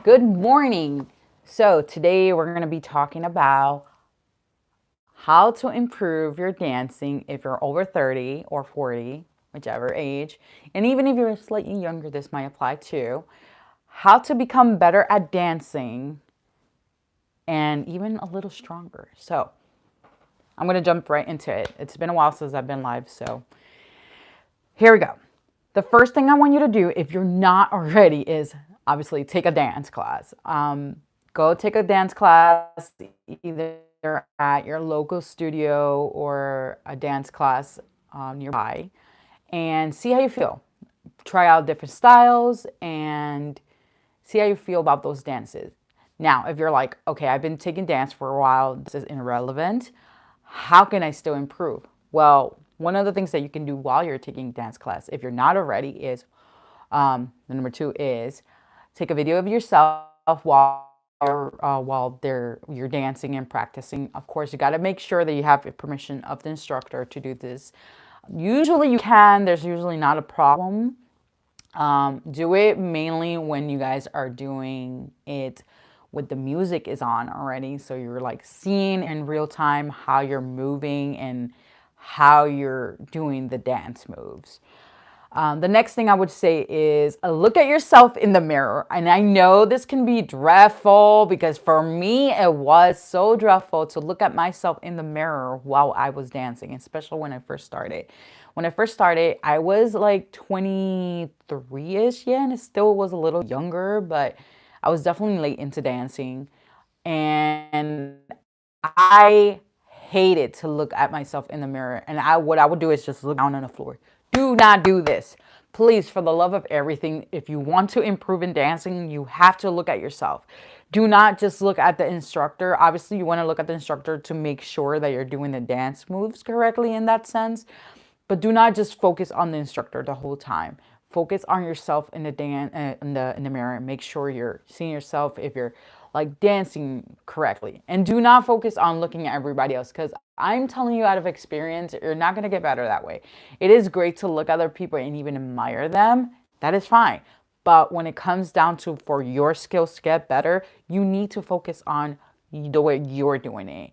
Good morning. So today we're going to be talking about how to improve your dancing if you're over 30 or 40, whichever age. And even if you're slightly younger, this might apply too. How to become better at dancing and even a little stronger. So I'm going to jump right into it. It's been a while since I've been live, so here we go. The first thing I want you to do, if you're not already, is obviously take a dance class. Go take a dance class either at your local studio or a dance class nearby and see how you feel. Try out different styles and see how you feel about those dances. Now, if you're like, okay, I've been taking dance for a while, this is irrelevant, how can I still improve? Well, one of the things that you can do while you're taking dance class, if you're not already, is the number two is take a video of yourself while you're dancing and practicing. Of course, you got to make sure that you have permission of the instructor to do this. Usually you can. There's usually not a problem. Do it mainly when you guys are doing it with the music is on already. So you're like seeing in real time how you're moving and how you're doing the dance moves. The next thing I would say is look at yourself in the mirror. And I know this can be dreadful because for me, it was so dreadful to look at myself in the mirror while I was dancing, especially when I first started. When I first started, I was like 23-ish, yeah, and it still was a little younger, but I was definitely late into dancing. And I hated to look at myself in the mirror. And what I would do is just look down on the floor. Do not do this. Please, for the love of everything, if you want to improve in dancing, you have to look at yourself. Do not just look at the instructor. Obviously, you want to look at the instructor to make sure that you're doing the dance moves correctly in that sense. But do not just focus on the instructor the whole time. Focus on yourself in the mirror and make sure you're seeing yourself if you're like dancing correctly. And do not focus on looking at everybody else because I'm telling you out of experience, you're not going to get better that way. It is great to look at other people and even admire them. That is fine. But when it comes down to for your skills to get better, you need to focus on the way you're doing it.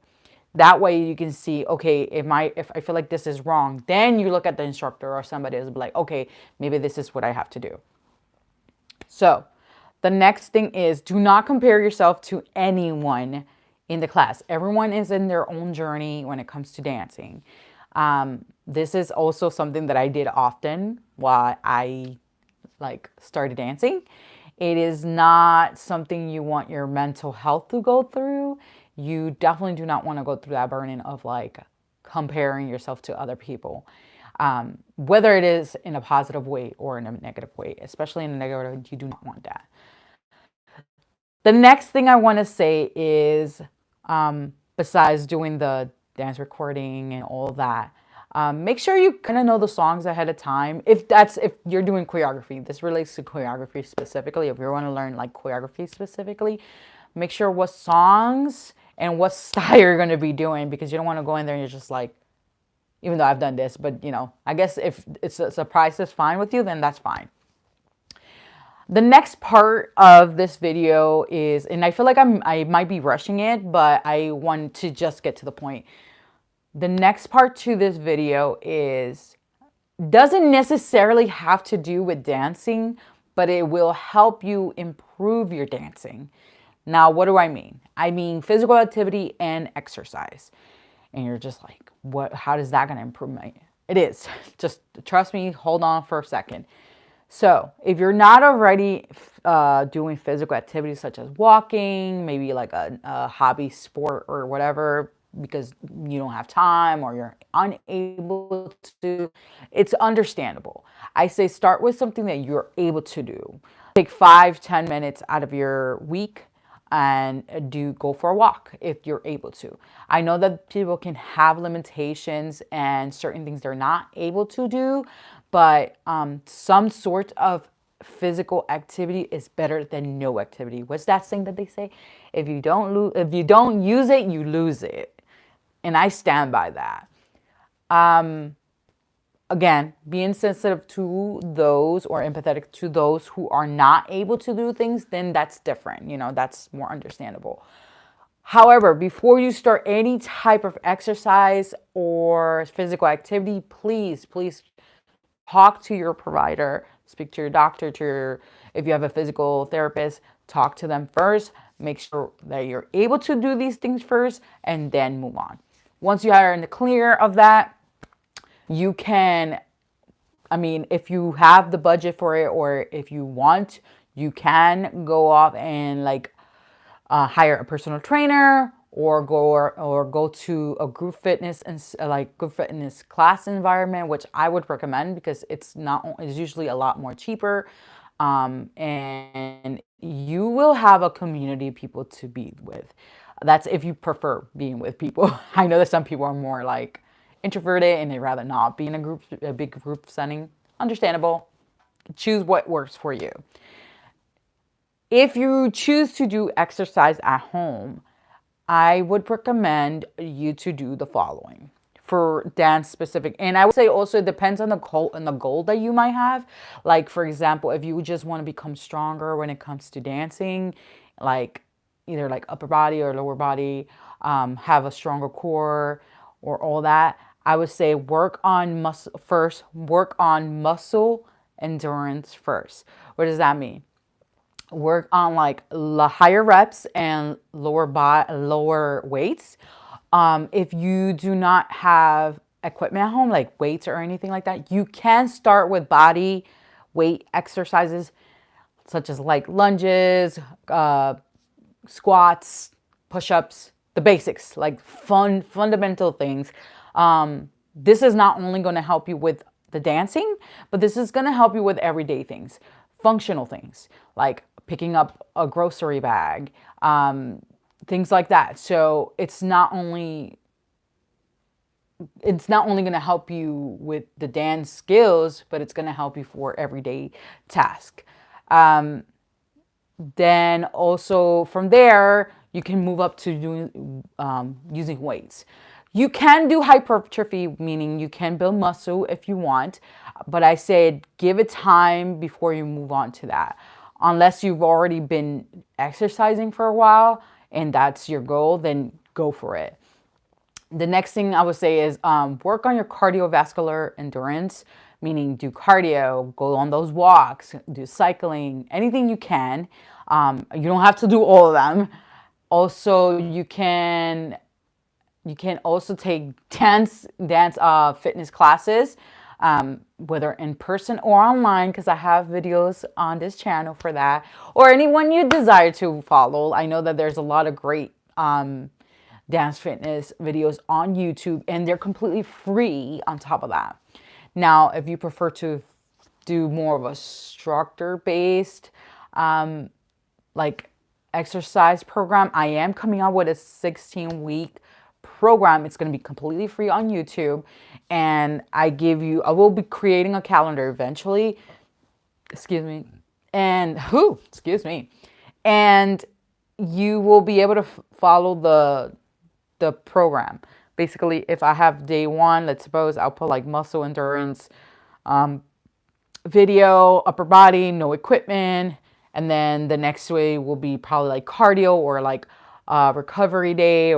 That way you can see, okay, if I feel like this is wrong, then you look at the instructor or somebody else and be like, okay, maybe this is what I have to do. So the next thing is do not compare yourself to anyone in the class. Everyone is in their own journey when it comes to dancing. This is also something that I did often while I started dancing. It is not something you want your mental health to go through. You definitely do not want to go through that burden of like comparing yourself to other people, whether it is in a positive way or in a negative way. Especially in a negative, you do not want that. The next thing I want to say is, besides doing the dance recording and all that, make sure you kind of know the songs ahead of time. If you're doing choreography, this relates to choreography specifically. If you want to learn like choreography specifically, make sure what songs and what style you're going to be doing, because you don't want to go in there and you're just like, even though I've done this, but you know, I guess if it's a surprise is fine with you, then that's fine. The next part of this video is, and I feel like I might be rushing it, but I want to just get to the point. The next part to this video doesn't necessarily have to do with dancing, but it will help you improve your dancing. Now, what do I mean? I mean physical activity and exercise. And you're just like, what? How is that going to improve my? It is. Just trust me. Hold on for a second. So if you're not already doing physical activities such as walking, maybe like a hobby sport or whatever, because you don't have time or you're unable to, it's understandable. I say start with something that you're able to do. Take 5-10 minutes out of your week and go for a walk if you're able to. I know that people can have limitations and certain things they're not able to do, but some sort of physical activity is better than no activity. What's that saying that they say? If you don't use it, you lose it. And I stand by that. again, being sensitive to those or empathetic to those who are not able to do things, then that's different. That's more understandable. However, before you start any type of exercise or physical activity, please, please talk to your provider, speak to your doctor, if you have a physical therapist, talk to them first. Make sure that you're able to do these things first and then move on. Once you are in the clear of that, you can, if you have the budget for it or if you want, you can go off and hire a personal trainer or go to a group fitness and group fitness class environment, which I would recommend because it's usually a lot more cheaper, and you will have a community of people to be with. That's if you prefer being with people. I know that some people are more introverted and they'd rather not be in a big group setting. Understandable. Choose what works for you. If you choose to do exercise at home, I would recommend you to do the following for dance specific. And I would say also it depends on the goal that you might have. Like, for example, if you just want to become stronger when it comes to dancing, either upper body or lower body, have a stronger core or all that, I would say work on muscle endurance first. What does that mean? Work on higher reps and lower weights. If you do not have equipment at home, like weights or anything like that, you can start with body weight exercises such as lunges, squats, push-ups, the basics, fundamental things. This is not only going to help you with the dancing, but this is going to help you with everyday things, functional things like picking up a grocery bag, things like that. So it's not only going to help you with the dance skills, but it's going to help you for everyday task. Then also from there, you can move up to doing using weights. You can do hypertrophy, meaning you can build muscle if you want, but I said give it time before you move on to that. Unless you've already been exercising for a while and that's your goal, then go for it. The next thing I would say is work on your cardiovascular endurance, meaning do cardio, go on those walks, do cycling, anything you can. You don't have to do all of them. Also, you can also take dance fitness classes, whether in person or online, because I have videos on this channel for that, or anyone you desire to follow. I know that there's a lot of great dance fitness videos on YouTube, and they're completely free on top of that. Now, if you prefer to do more of a structure-based exercise program, I am coming out with a 16-week program. It's going to be completely free on YouTube, and I will be creating a calendar eventually. And you will be able to follow the program. Basically, if I have day one, let's suppose I'll put muscle endurance video, upper body, no equipment, and then the next way will be probably cardio or recovery day,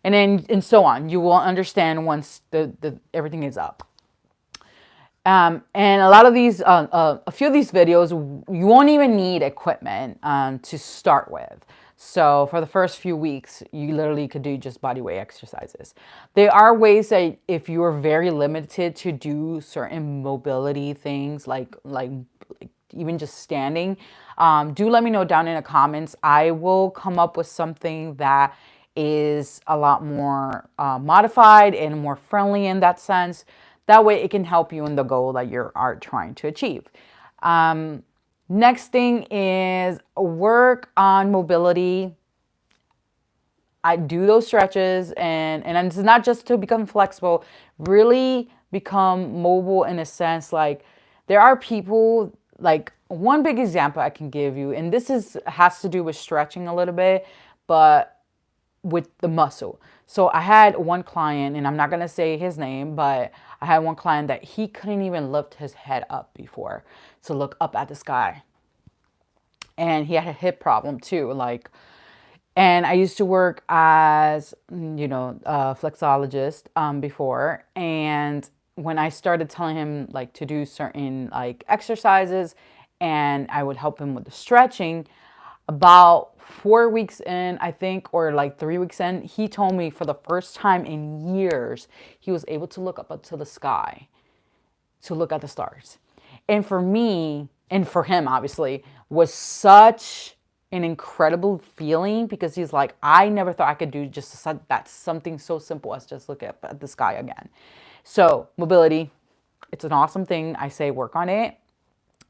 and so on. You will understand once the everything is up. And a lot of these, a few of these videos, you won't even need equipment to start with. So for the first few weeks, you literally could do just body weight exercises. There are ways that if you are very limited to do certain mobility things, like even just standing, do let me know down in the comments. I will come up with something that is a lot more modified and more friendly in that sense. That way it can help you in the goal that you are trying to achieve. Next thing is work on mobility. I do those stretches, and it's not just to become flexible, really become mobile in a sense. There are people, one big example I can give you, and this has to do with stretching a little bit, but with the muscle. So I had one client, and I'm not gonna say his name, but I had one client that he couldn't even lift his head up before to look up at the sky. And he had a hip problem too, like, and I used to work as, you know, a flexologist before. And when I started telling him like to do certain like exercises, and I would help him with the stretching, about 4 weeks in, I think, or like 3 weeks in, he told me for the first time in years, he was able to look up to the sky to look at the stars. And for me, and for him, obviously, was such an incredible feeling, because he's like, I never thought I could do just that, something so simple as just look at the sky again. So mobility, it's an awesome thing. I say work on it.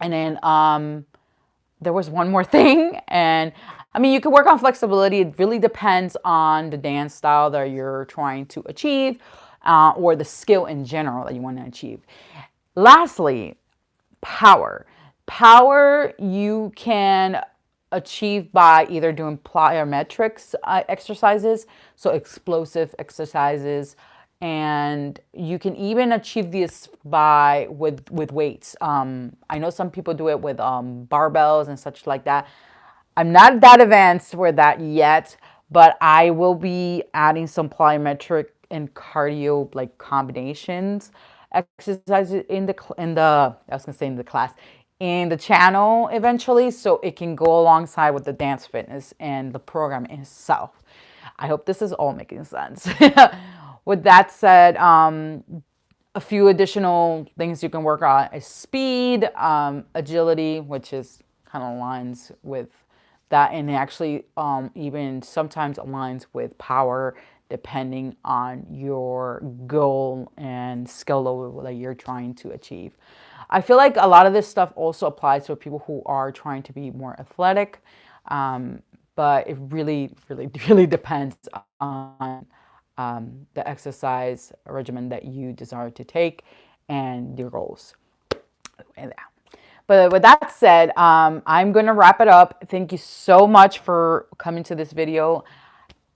And then there was one more thing, and I mean, you can work on flexibility. It really depends on the dance style that you're trying to achieve, or the skill in general that you want to achieve. Lastly, power. Power you can achieve by either doing plyometrics exercises, so explosive exercises, and you can even achieve this by with weights. I know some people do it with barbells and such like that. I'm not that advanced with that yet, but I will be adding some plyometric and cardio like combinations exercises in the I was gonna say in the class, in the channel eventually, so it can go alongside with the dance fitness and the program itself. I hope this is all making sense. With that said, a few additional things you can work on is speed, agility, which is kind of aligns with that, and actually even sometimes aligns with power, depending on your goal and skill level that you're trying to achieve. I feel like a lot of this stuff also applies to people who are trying to be more athletic, but it really, really, really depends on the exercise regimen that you desire to take and your goals. But with that said, I'm going to wrap it up. Thank you so much for coming to this video.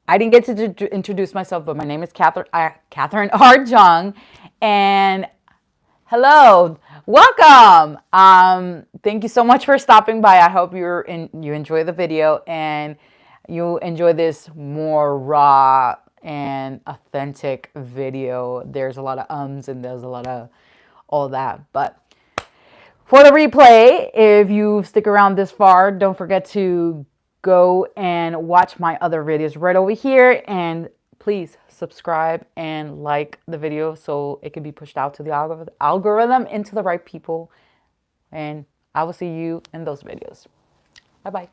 I didn't get to introduce myself, but my name is Catherine R. Jung, and hello, welcome. Thank you so much for stopping by. I hope you enjoy the video and you enjoy this more raw and authentic video. There's a lot of ums and there's a lot of all that, but for the replay, if you stick around this far, don't forget to go and watch my other videos right over here, and please subscribe and like the video so it can be pushed out to the algorithm into the right people, and I will see you in those videos. Bye bye.